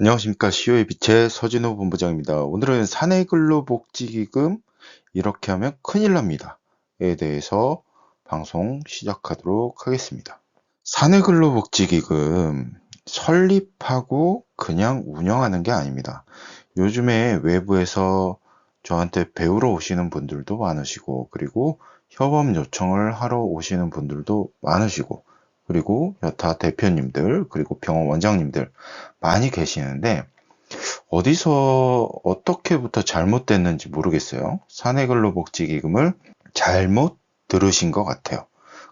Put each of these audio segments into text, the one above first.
안녕하십니까. 시효의 빛의 서진호 본부장입니다. 오늘은 사내근로복지기금 이렇게 하면 큰일 납니다에 대해서 방송 시작하도록 하겠습니다. 사내근로복지기금 설립하고 그냥 운영하는 게 아닙니다. 요즘에 외부에서 저한테 배우러 오시는 분들도 많으시고, 그리고 협업 요청을 하러 오시는 분들도 많으시고, 그리고 여타 대표님들, 그리고 병원 원장님들 많이 계시는데, 어디서 어떻게부터 잘못됐는지 모르겠어요. 사내근로복지기금을 잘못 들으신 것 같아요.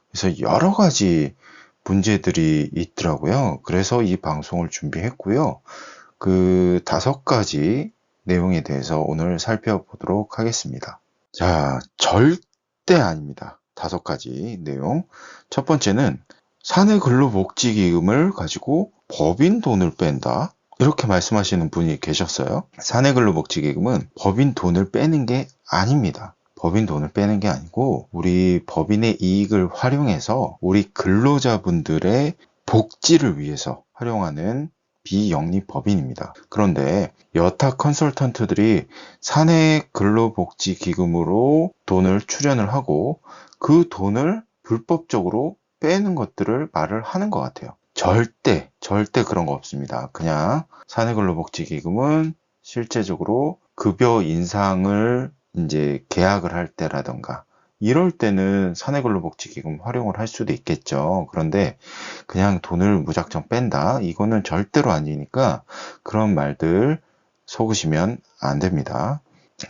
그래서 여러 가지 문제들이 있더라고요. 그래서 이 방송을 준비했고요. 그 5가지 내용에 대해서 오늘 살펴보도록 하겠습니다. 자, 절대 아닙니다. 5가지 내용. 첫 번째는 사내근로복지기금을 가지고 법인 돈을 뺀다. 이렇게 말씀하시는 분이 계셨어요. 사내근로복지기금은 법인 돈을 빼는 게 아닙니다. 법인 돈을 빼는 게 아니고 우리 법인의 이익을 활용해서 우리 근로자분들의 복지를 위해서 활용하는 비영리 법인입니다. 그런데 여타 컨설턴트들이 사내근로복지기금으로 돈을 출연을 하고 그 돈을 불법적으로 빼는 것들을 말을 하는 것 같아요. 절대 그런 거 없습니다. 그냥 사내근로복지기금은 실제적으로 급여 인상을 이제 계약을 할 때라던가 이럴 때는 사내근로복지기금 활용을 할 수도 있겠죠. 그런데 그냥 돈을 무작정 뺀다? 이거는 절대로 아니니까 그런 말들 속으시면 안 됩니다.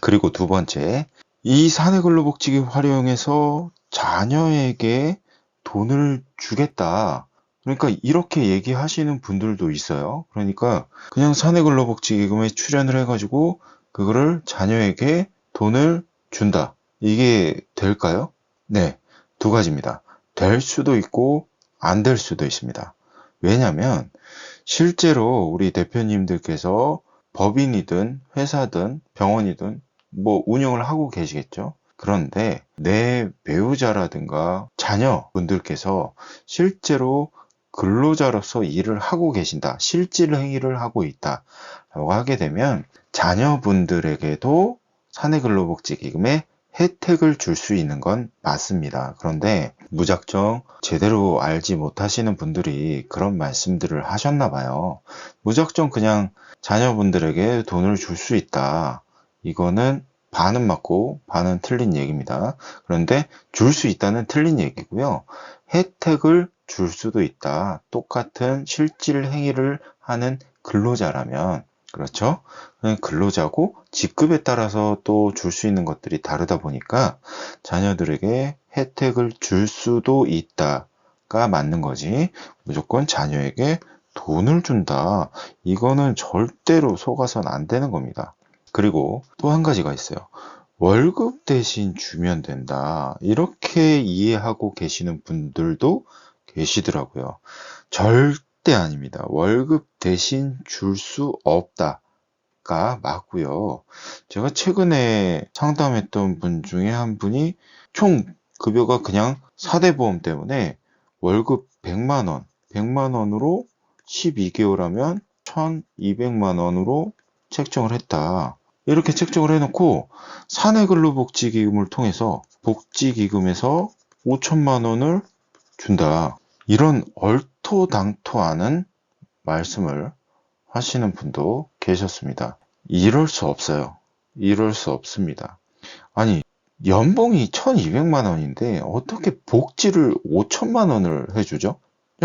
그리고 두 번째, 이 사내근로복지기금 활용해서 자녀에게 돈을 주겠다. 그러니까 이렇게 얘기하시는 분들도 있어요. 그러니까 그냥 사내근로복지기금에 출연을 해가지고 그거를 자녀에게 돈을 준다. 이게 될까요? 네, 2가지입니다. 될 수도 있고 안 될 수도 있습니다. 왜냐하면 실제로 우리 대표님들께서 법인이든 회사든 병원이든 뭐 운영을 하고 계시겠죠. 그런데 내 배우자라든가 자녀분들께서 실제로 근로자로서 일을 하고 계신다, 실질 행위를 하고 있다 라고 하게 되면 자녀분들에게도 사내근로복지기금에 혜택을 줄 수 있는 건 맞습니다. 그런데 무작정 제대로 알지 못하시는 분들이 그런 말씀들을 하셨나 봐요. 무작정 그냥 자녀분들에게 돈을 줄 수 있다. 이거는 반은 맞고 반은 틀린 얘기입니다. 그런데 줄 수 있다는 틀린 얘기고요. 혜택을 줄 수도 있다. 똑같은 실질 행위를 하는 근로자라면, 그렇죠? 근로자고 직급에 따라서 또 줄 수 있는 것들이 다르다 보니까 자녀들에게 혜택을 줄 수도 있다가 맞는 거지, 무조건 자녀에게 돈을 준다, 이거는 절대로 속아선 안 되는 겁니다. 그리고 또 한 가지가 있어요. 월급 대신 주면 된다, 이렇게 이해하고 계시는 분들도 계시더라고요. 절대 아닙니다. 월급 대신 줄 수 없다가 맞고요. 제가 최근에 상담했던 분 중에 한 분이 총 급여가 그냥 4대 보험 때문에 월급 100만 원, 100만 원으로 12개월 하면 1200만 원으로 책정을 했다. 이렇게 책정을 해놓고 사내근로복지기금을 통해서 복지기금에서 5천만 원을 준다. 이런 얼토당토하는 말씀을 하시는 분도 계셨습니다. 이럴 수 없어요. 이럴 수 없습니다. 아니, 연봉이 1200만 원인데 어떻게 복지를 5천만 원을 해주죠?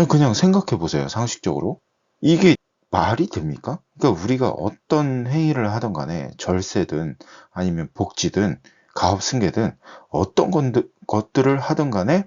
그냥 생각해 보세요. 상식적으로. 이게 말이 됩니까? 그러니까 우리가 어떤 행위를 하던 간에 절세든 아니면 복지든 가업승계든 어떤 것들을 하던 간에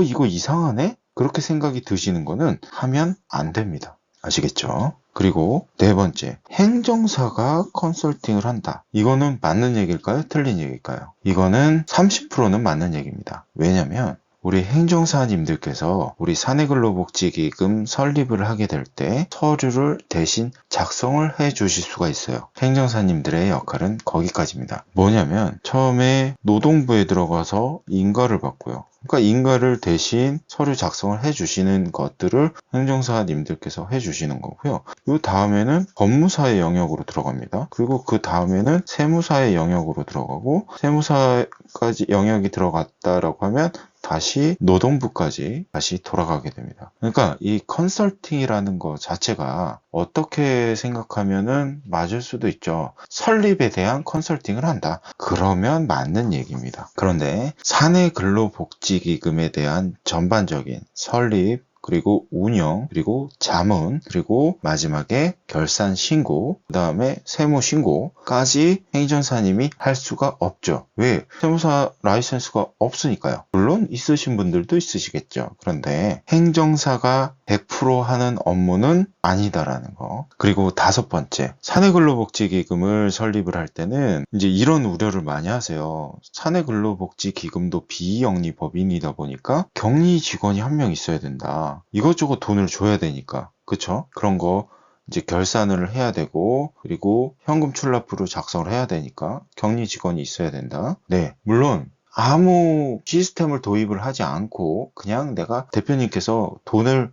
이거 이상하네? 그렇게 생각이 드시는 거는 하면 안 됩니다. 아시겠죠? 그리고 4번째, 행정사가 컨설팅을 한다. 이거는 맞는 얘기일까요? 틀린 얘기일까요? 이거는 30%는 맞는 얘기입니다. 왜냐면 우리 행정사님들께서 우리 사내근로복지기금 설립을 하게 될 때 서류를 대신 작성을 해 주실 수가 있어요. 행정사님들의 역할은 거기까지입니다. 뭐냐면 처음에 노동부에 들어가서 인가를 받고요. 그러니까 인가를 대신 서류 작성을 해주시는 것들을 행정사님들께서 해주시는 거고요. 이 다음에는 법무사의 영역으로 들어갑니다. 그리고 그 다음에는 세무사의 영역으로 들어가고, 세무사까지 영역이 들어갔다라고 하면 다시 노동부까지 다시 돌아가게 됩니다. 그러니까 이 컨설팅이라는 것 자체가 어떻게 생각하면은 맞을 수도 있죠. 설립에 대한 컨설팅을 한다. 그러면 맞는 얘기입니다. 그런데 사내근로복지기금에 대한 전반적인 설립, 그리고 운영, 그리고 자문, 그리고 마지막에 결산 신고, 그 다음에 세무 신고까지 행정사님이 할 수가 없죠. 왜? 세무사 라이센스가 없으니까요. 물론 있으신 분들도 있으시겠죠. 그런데 행정사가 100% 하는 업무는 아니다라는 거. 그리고 5번째, 사내근로복지기금을 설립을 할 때는 이제 이런 우려를 많이 하세요. 사내근로복지기금도 비영리법인이다 보니까 격리 직원이 한 명 있어야 된다. 이것저것 돈을 줘야 되니까. 그쵸? 그런 거 이제 결산을 해야 되고, 그리고 현금 출납부를 작성을 해야 되니까 격리 직원이 있어야 된다. 네, 물론 아무 시스템을 도입을 하지 않고 그냥 내가 대표님께서 돈을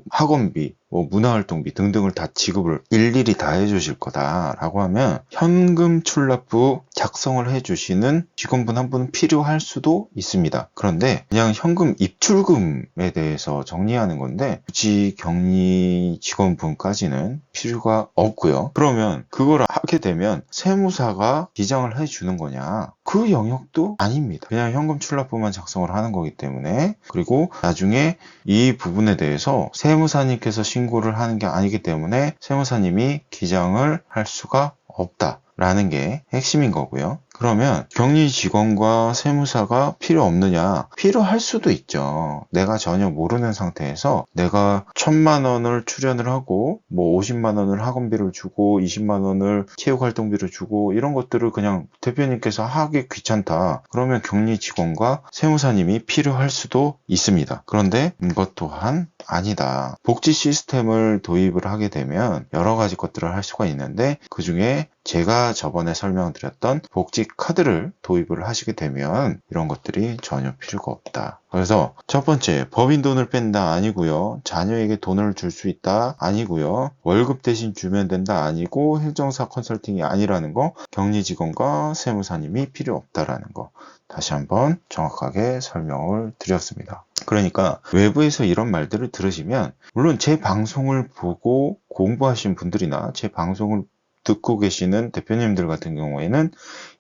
학원비, 문화활동비 등등을 다 지급을 일일이 다 해주실 거다라고 하면 현금 출납부 작성을 해주시는 직원분 한 분은 필요할 수도 있습니다. 그런데 그냥 현금 입출금에 대해서 정리하는 건데 굳이 격리 직원분까지는 필요가 없고요. 그러면 그걸 하게 되면 세무사가 기장을 해주는 거냐? 그 영역도 아닙니다. 그냥 현금 출납부만 작성을 하는 거기 때문에, 그리고 나중에 이 부분에 대해서 세무사님께서 신고를 하는 게 아니기 때문에 세무사님이 기장을 할 수가 없다라는 게 핵심인 거고요. 그러면 격리 직원과 세무사가 필요 없느냐? 필요할 수도 있죠. 내가 전혀 모르는 상태에서 내가 1,000만 원을 출연을 하고 50만 원을 학원비를 주고 20만 원을 체육활동비를 주고 이런 것들을 그냥 대표님께서 하기 귀찮다. 그러면 격리 직원과 세무사님이 필요할 수도 있습니다. 그런데 이것 또한 아니다. 복지 시스템을 도입을 하게 되면 여러 가지 것들을 할 수가 있는데 그 중에 제가 저번에 설명드렸던 복지 카드를 도입을 하시게 되면 이런 것들이 전혀 필요가 없다. 그래서 첫 번째, 법인 돈을 뺀다 아니고요. 자녀에게 돈을 줄 수 있다 아니고요. 월급 대신 주면 된다 아니고 행정사 컨설팅이 아니라는 거, 격리 직원과 세무사님이 필요 없다라는 거 다시 한번 정확하게 설명을 드렸습니다. 그러니까 외부에서 이런 말들을 들으시면 물론 제 방송을 보고 공부하신 분들이나 제 방송을 듣고 계시는 대표님들 같은 경우에는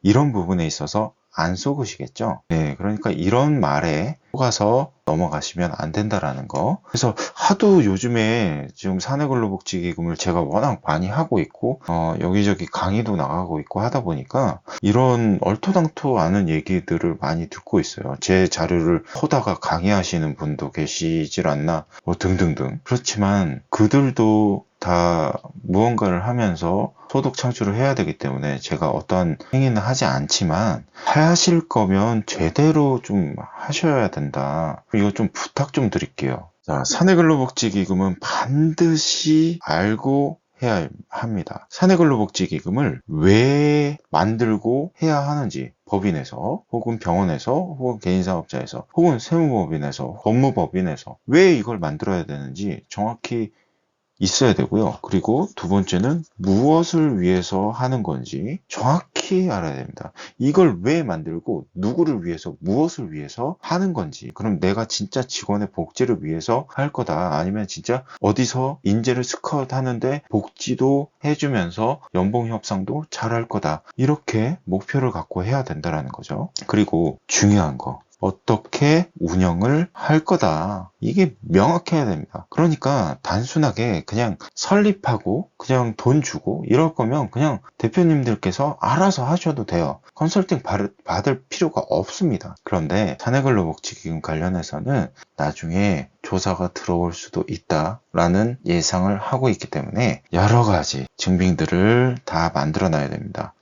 이런 부분에 있어서 안 속으시겠죠? 네, 그러니까 이런 말에 속아서 넘어가시면 안 된다라는 거. 그래서 하도 요즘에 지금 사내근로복지기금을 제가 워낙 많이 하고 있고 여기저기 강의도 나가고 있고 하다 보니까 이런 얼토당토 않은 얘기들을 많이 듣고 있어요. 제 자료를 보다가 강의하시는 분도 계시질 않나 등등등. 그렇지만 그들도 다 무언가를 하면서 소득 창출을 해야 되기 때문에 제가 어떠한 행위는 하지 않지만 하실 거면 제대로 좀 하셔야 된다. 이거 좀 부탁 좀 드릴게요. 자, 사내근로복지기금은 반드시 알고 해야 합니다. 사내근로복지기금을 왜 만들고 해야 하는지 법인에서 혹은 병원에서 혹은 개인사업자에서 혹은 세무법인에서 법무법인에서 왜 이걸 만들어야 되는지 정확히 있어야 되고요. 그리고 두 번째는 무엇을 위해서 하는 건지 정확히 알아야 됩니다. 이걸 왜 만들고 누구를 위해서 무엇을 위해서 하는 건지, 그럼 내가 진짜 직원의 복지를 위해서 할 거다 아니면 진짜 어디서 인재를 스카웃 하는데 복지도 해주면서 연봉 협상도 잘할 거다 이렇게 목표를 갖고 해야 된다는 거죠. 그리고 중요한 거, 어떻게 운영을 할 거다. 이게 명확해야 됩니다. 그러니까 단순하게 그냥 설립하고 그냥 돈 주고 이럴 거면 그냥 대표님들께서 알아서 하셔도 돼요. 컨설팅 받을 필요가 없습니다. 그런데 사내근로복지기금 관련해서는 나중에 조사가 들어올 수도 있다라는 예상을 하고 있기 때문에 여러 가지 증빙들을 다 만들어 놔야 됩니다.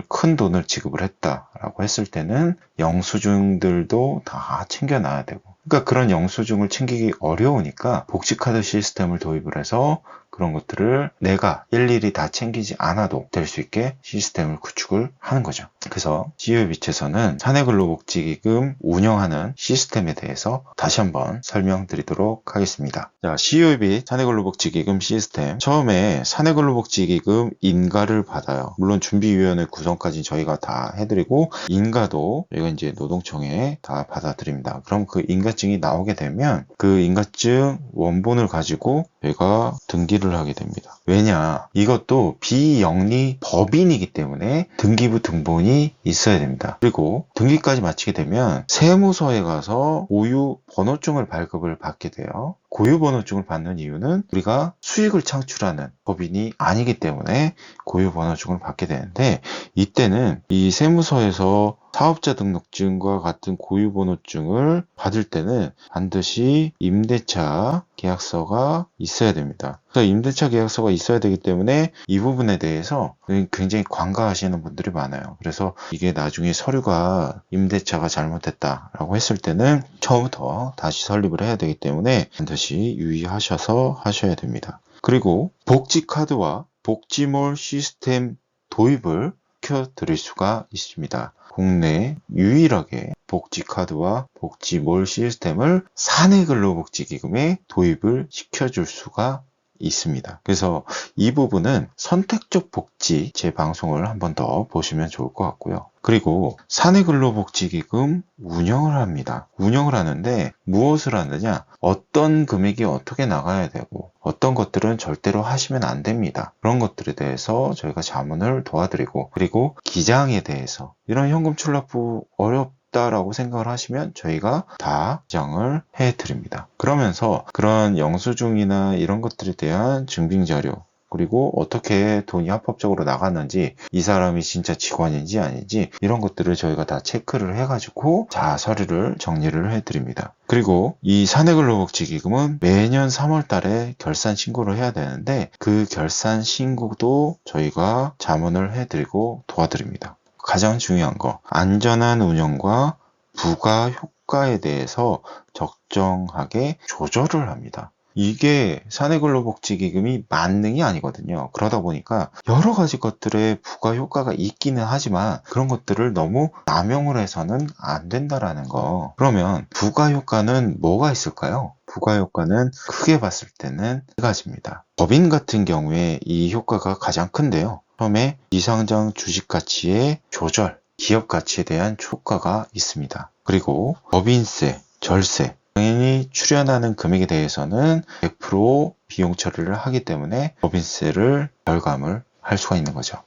큰 돈을 지급을 했다라고 했을 때는 영수증들도 다 챙겨놔야 되고, 그러니까 그런 영수증을 챙기기 어려우니까 복지카드 시스템을 도입을 해서 그런 것들을 내가 일일이 다 챙기지 않아도 될 수 있게 시스템을 구축을 하는 거죠. 그래서 CU의 빛에서는 사내근로복지기금 운영하는 시스템에 대해서 다시 한번 설명드리도록 하겠습니다. 자, CU의 빛 사내근로복지기금 시스템. 처음에 사내근로복지기금 인가를 받아요. 물론 준비위원회 구성까지 저희가 다 해드리고, 인가도 저희가 이제 노동청에 다 받아드립니다. 그럼 그 인가증이 나오게 되면 그 인가증 원본을 가지고 저희가 등기를 하게 됩니다. 왜냐? 이것도 비영리 법인이기 때문에 등기부 등본이 있어야 됩니다. 그리고 등기까지 마치게 되면 세무서에 가서 고유 번호증을 발급을 받게 돼요. 고유 번호증을 받는 이유는 우리가 수익을 창출하는 법인이 아니기 때문에 고유 번호증을 받게 되는데, 이때는 이 세무서에서 사업자 등록증과 같은 고유 번호증을 받을 때는 반드시 임대차 계약서가 있어야 됩니다. 그래서 임대차 계약서가 있어야 되기 때문에 이 부분에 대해서 굉장히 관가하시는 분들이 많아요. 그래서 이게 나중에 서류가 임대차가 잘못됐다라고 했을 때는 처음부터 다시 설립을 해야 되기 때문에 반드시 유의하셔서 하셔야 됩니다. 그리고 복지카드와 복지몰 시스템 도입을 시켜드릴 수가 있습니다. 국내 유일하게 복지카드와 복지몰 시스템을 사내근로복지기금에 도입을 시켜줄 수가 있습니다. 그래서 이 부분은 선택적 복지 제 방송을 한번 더 보시면 좋을 것 같고요. 그리고 사내근로복지기금 운영을 합니다. 운영을 하는데 무엇을 하느냐? 어떤 금액이 어떻게 나가야 되고 어떤 것들은 절대로 하시면 안 됩니다. 그런 것들에 대해서 저희가 자문을 도와드리고, 그리고 기장에 대해서 이런 현금 출납부 어렵다라고 생각을 하시면 저희가 다 기장을 해드립니다. 그러면서 그런 영수증이나 이런 것들에 대한 증빙자료, 그리고 어떻게 돈이 합법적으로 나갔는지, 이 사람이 진짜 직원인지 아닌지 이런 것들을 저희가 다 체크를 해가지고 서류를 정리를 해드립니다. 그리고 이 사내근로복지기금은 매년 3월 달에 결산 신고를 해야 되는데 그 결산 신고도 저희가 자문을 해드리고 도와드립니다. 가장 중요한 거, 안전한 운영과 부가 효과에 대해서 적정하게 조절을 합니다. 이게 사내근로복지기금이 만능이 아니거든요. 그러다 보니까 여러 가지 것들의 부가 효과가 있기는 하지만 그런 것들을 너무 남용을 해서는 안 된다라는 거. 그러면 부가 효과는 뭐가 있을까요? 부가 효과는 크게 봤을 때는 세 가지입니다. 법인 같은 경우에 이 효과가 가장 큰데요. 처음에 비상장 주식 가치의 조절, 기업 가치에 대한 효과가 있습니다. 그리고 법인세, 절세, 당연히 출연하는 금액에 대해서는 100% 비용 처리를 하기 때문에 법인세를 절감을 할 수가 있는 거죠.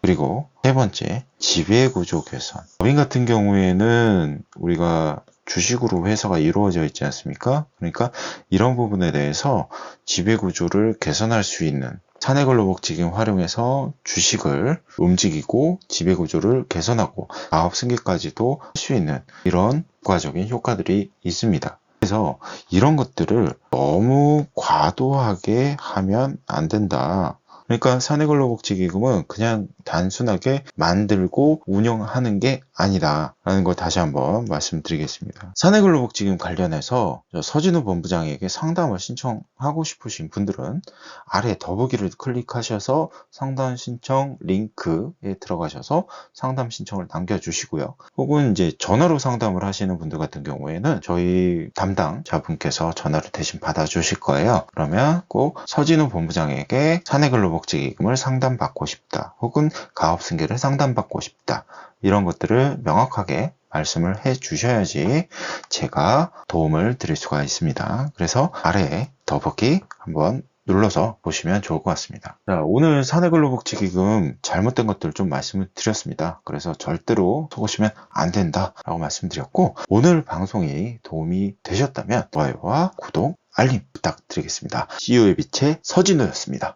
그리고 세 번째, 지배구조 개선. 법인 같은 경우에는 우리가 주식으로 회사가 이루어져 있지 않습니까? 그러니까 이런 부분에 대해서 지배구조를 개선할 수 있는, 사내근로복지기금 활용해서 주식을 움직이고 지배구조를 개선하고 사업 승계까지도 할 수 있는 이런 부가적인 효과들이 있습니다. 그래서 이런 것들을 너무 과도하게 하면 안 된다. 그러니까 사내근로복지기금은 그냥 단순하게 만들고 운영하는 게 아니다 라는 걸 다시 한번 말씀드리겠습니다. 사내근로복지기금 관련해서 서진우 본부장에게 상담을 신청하고 싶으신 분들은 아래 더보기를 클릭하셔서 상담 신청 링크에 들어가셔서 상담 신청을 남겨주시고요. 혹은 이제 전화로 상담을 하시는 분들 같은 경우에는 저희 담당자분께서 전화를 대신 받아주실 거예요. 그러면 꼭 서진우 본부장에게 사내근로복지기금을 상담받고 싶다, 혹은 가업승계를 상담받고 싶다, 이런 것들을 명확하게 말씀을 해 주셔야지 제가 도움을 드릴 수가 있습니다. 그래서 아래에 더보기 한번 눌러서 보시면 좋을 것 같습니다. 자, 오늘 사내근로복지기금 잘못된 것들 좀 말씀을 드렸습니다. 그래서 절대로 속으시면 안 된다라고 말씀드렸고, 오늘 방송이 도움이 되셨다면 좋아요와 구독, 알림 부탁드리겠습니다. CEO의 빛의 서진우였습니다.